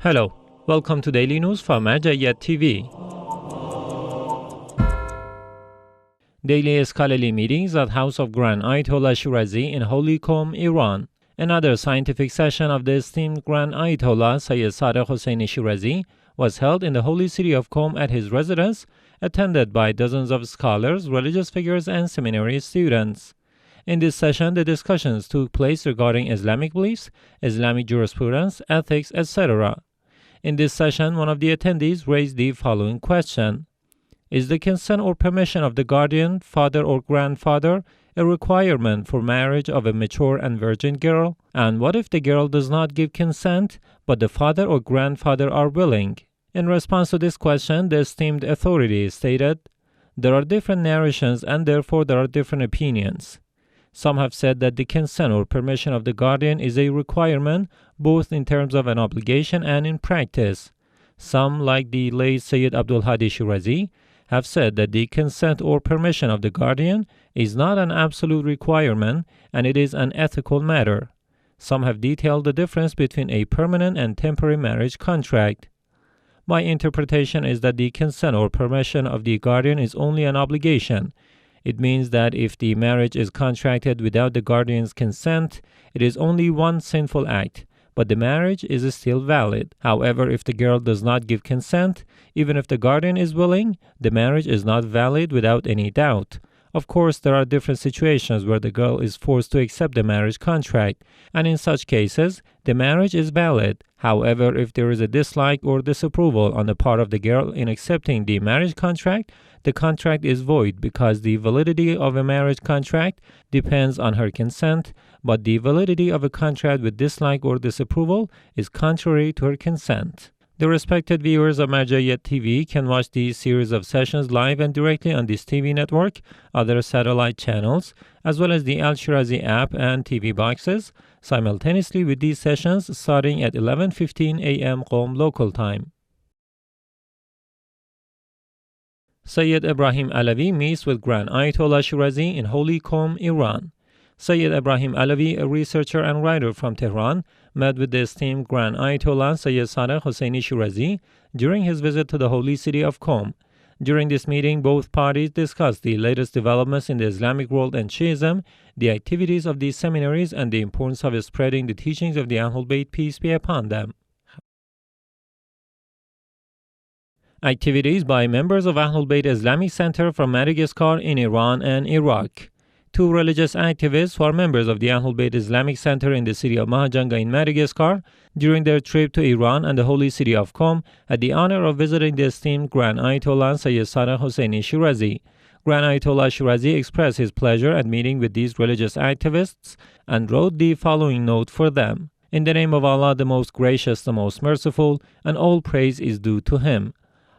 Hello, welcome to Daily News from Al-Jayed TV. Daily scholarly meetings at House of Grand Ayatollah Shirazi in Holy Qom, Iran. Another scientific session of the esteemed Grand Ayatollah Sayyid Sadiq Hosseini Shirazi was held in the holy city of Qom at his residence, attended by dozens of scholars, religious figures, and seminary students. In this session, the discussions took place regarding Islamic beliefs, Islamic jurisprudence, ethics, etc. In this session, one of the attendees raised the following question: is the consent or permission of the guardian, father or grandfather, a requirement for marriage of a mature and virgin girl? And what if the girl does not give consent, but the father or grandfather are willing? In response to this question, the esteemed authority stated, there are different narrations and therefore there are different opinions. Some have said that the consent or permission of the guardian is a requirement both in terms of an obligation and in practice. Some, like the late Sayyid Abdul Hadi Shirazi, have said that the consent or permission of the guardian is not an absolute requirement and it is an ethical matter. Some have detailed the difference between a permanent and temporary marriage contract. My interpretation is that the consent or permission of the guardian is only an obligation. It means that if the marriage is contracted without the guardian's consent, it is only one sinful act, but the marriage is still valid. However, if the girl does not give consent, even if the guardian is willing, the marriage is not valid without any doubt. Of course, there are different situations where the girl is forced to accept the marriage contract, and in such cases, the marriage is valid. However, if there is a dislike or disapproval on the part of the girl in accepting the marriage contract, the contract is void because the validity of a marriage contract depends on her consent, but the validity of a contract with dislike or disapproval is contrary to her consent. The respected viewers of Al-Jayed TV can watch these series of sessions live and directly on this TV network, other satellite channels, as well as the Al-Shirazi app and TV boxes, simultaneously with these sessions starting at 11:15 a.m. Qom local time. Sayyid Ibrahim Alavi meets with Grand Ayatollah Shirazi in Holy Qom, Iran. Sayyid Ibrahim Alavi, a researcher and writer from Tehran, met with the esteemed Grand Ayatollah Sayyid Sadiq Hosseini Shirazi during his visit to the holy city of Qom. During this meeting, both parties discussed the latest developments in the Islamic world and Shiism, the activities of these seminaries, and the importance of spreading the teachings of the AhlulBayt, peace be upon them. Activities by members of AhlulBayt Islamic Center from Madagascar in Iran and Iraq. Two religious activists who are members of the AhlulBayt Islamic Center in the city of Mahajanga in Madagascar, during their trip to Iran and the holy city of Qom, had the honor of visiting the esteemed Grand Ayatollah Sayyid Sadiq Hosseini Shirazi. Grand Ayatollah Shirazi expressed his pleasure at meeting with these religious activists and wrote the following note for them: in the name of Allah, the most gracious, the most merciful, and all praise is due to Him.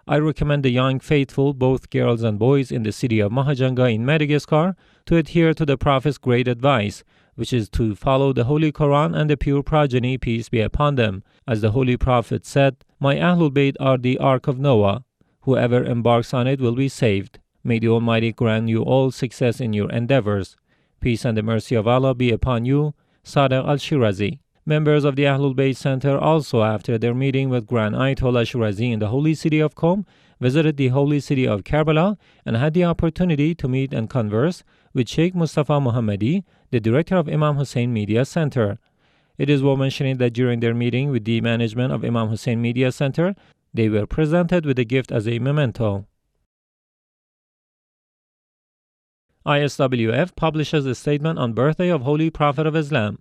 I recommend the young faithful, both girls and boys in the city of Mahajanga in Madagascar, to adhere to the Prophet's great advice, which is to follow the Holy Quran and the pure progeny, peace be upon them. As the Holy Prophet said, my AhlulBayt are the Ark of Noah. Whoever embarks on it will be saved. May the Almighty grant you all success in your endeavors. Peace and the mercy of Allah be upon you. Sadiq al-Shirazi. Members of the AhlulBayt Center also, after their meeting with Grand Ayatollah Shirazi in the holy city of Qom, visited the holy city of Karbala and had the opportunity to meet and converse with Sheikh Mustafa Muhammadi, the director of Imam Hussein Media Center. It is worth mentioning that during their meeting with the management of Imam Hussein Media Center, they were presented with a gift as a memento. ISWF publishes a statement on birthday of Holy Prophet of Islam.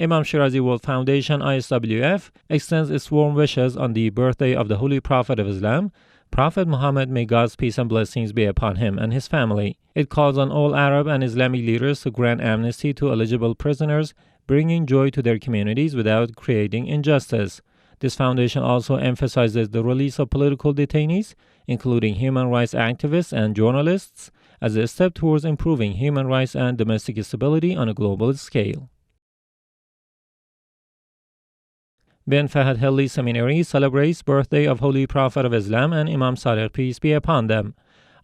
Imam Shirazi World Foundation ISWF extends its warm wishes on the birthday of the Holy Prophet of Islam, Prophet Muhammad, may God's peace and blessings be upon him and his family. It calls on all Arab and Islamic leaders to grant amnesty to eligible prisoners, bringing joy to their communities without creating injustice. This foundation also emphasizes the release of political detainees, including human rights activists and journalists, as a step towards improving human rights and domestic stability on a global scale. Ben Fahad Hilli Seminary celebrates birthday of Holy Prophet of Islam and Imam Sadiq, peace be upon them.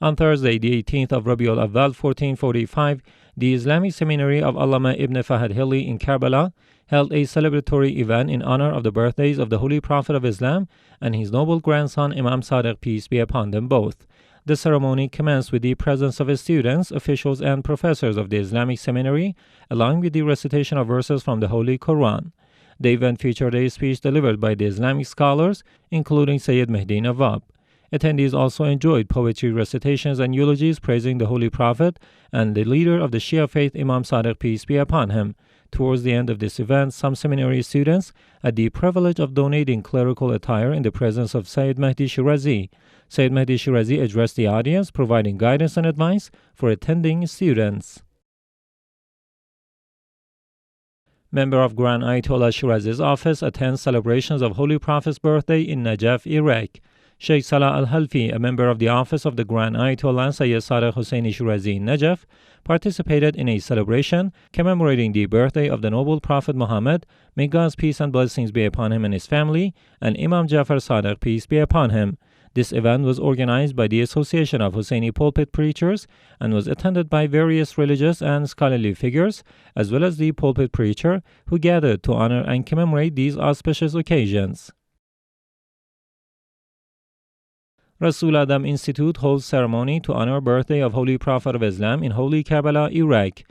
On Thursday, the 18th of Rabiul Awwal 1445, the Islamic Seminary of Allama ibn Fahad Hilli in Karbala held a celebratory event in honor of the birthdays of the Holy Prophet of Islam and his noble grandson Imam Sadiq, peace be upon them both. The ceremony commenced with the presence of students, officials, and professors of the Islamic Seminary, along with the recitation of verses from the Holy Quran. The event featured a speech delivered by the Islamic scholars, including Sayyid Mehdi Nawab. Attendees also enjoyed poetry recitations and eulogies praising the Holy Prophet and the leader of the Shia faith, Imam Sadiq, peace be upon him. Towards the end of this event, some seminary students had the privilege of donating clerical attire in the presence of Sayyid Mehdi Shirazi. Sayyid Mehdi Shirazi addressed the audience, providing guidance and advice for attending students. Member of Grand Ayatollah Shirazi's office attends celebrations of Holy Prophet's birthday in Najaf, Iraq. Sheikh Salah al-Halfi, a member of the office of the Grand Ayatollah Sayyid Sadiq Husseini Shirazi in Najaf, participated in a celebration commemorating the birthday of the noble Prophet Muhammad, may God's peace and blessings be upon him and his family, and Imam Jafar Sadiq, peace be upon him. This event was organized by the Association of Husseini Pulpit Preachers and was attended by various religious and scholarly figures, as well as the pulpit preacher, who gathered to honor and commemorate these auspicious occasions. Rasul Azam Institute holds ceremony to honor birthday of Holy Prophet of Islam in Holy Karbala, Iraq.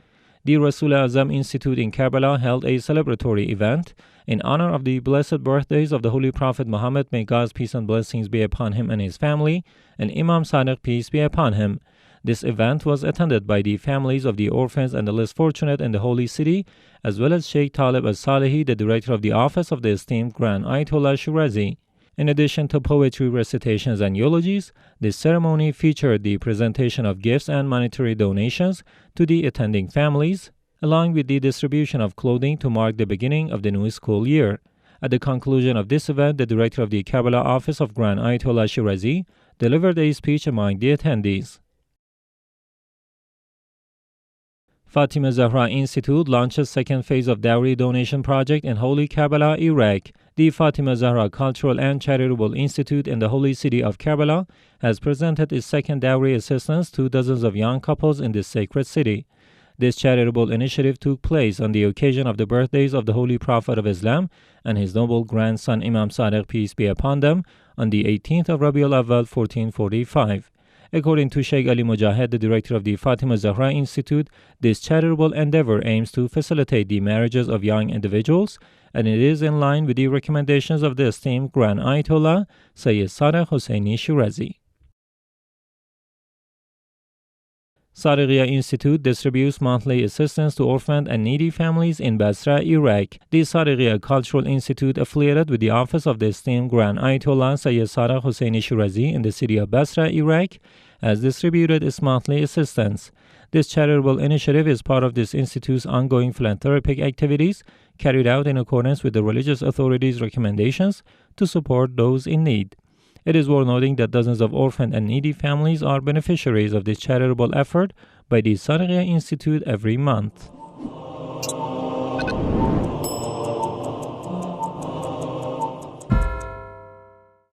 The Rasul Azam Institute in Karbala held a celebratory event in honor of the blessed birthdays of the Holy Prophet Muhammad, may God's peace and blessings be upon him and his family, and Imam Sadiq, peace be upon him. This event was attended by the families of the orphans and the less fortunate in the Holy City, as well as Sheikh Talib al-Salehi, the director of the office of the esteemed Grand Ayatollah Shirazi. In addition to poetry recitations and eulogies, this ceremony featured the presentation of gifts and monetary donations to the attending families, along with the distribution of clothing to mark the beginning of the new school year. At the conclusion of this event, the director of the Karbala office of Grand Ayatollah Shirazi delivered a speech among the attendees. Fatima Zahra Institute launches second phase of dowry donation project in Holy Karbala, Iraq. The Fatima Zahra Cultural and Charitable Institute in the holy city of Karbala has presented its second dowry assistance to dozens of young couples in this sacred city. This charitable initiative took place on the occasion of the birthdays of the Holy Prophet of Islam and his noble grandson Imam Sadiq, peace be upon them, on the 18th of Rabiul Awwal 1445. According to Sheikh Ali Mujahid, the director of the Fatima Zahra Institute, this charitable endeavor aims to facilitate the marriages of young individuals, and it is in line with the recommendations of the esteemed Grand Ayatollah Sayyid Sadiq Husseini Shirazi. Sadiqiya Institute distributes monthly assistance to orphaned and needy families in Basra, Iraq. The Sadiqiya Cultural Institute, affiliated with the office of the esteemed Grand Ayatollah Sayyid Sadiq Husseini Shirazi in the city of Basra, Iraq, has distributed its monthly assistance. This charitable initiative is part of this institute's ongoing philanthropic activities carried out in accordance with the religious authorities' recommendations to support those in need. It is worth noting that dozens of orphaned and needy families are beneficiaries of this charitable effort by the Sadiqiya Institute every month.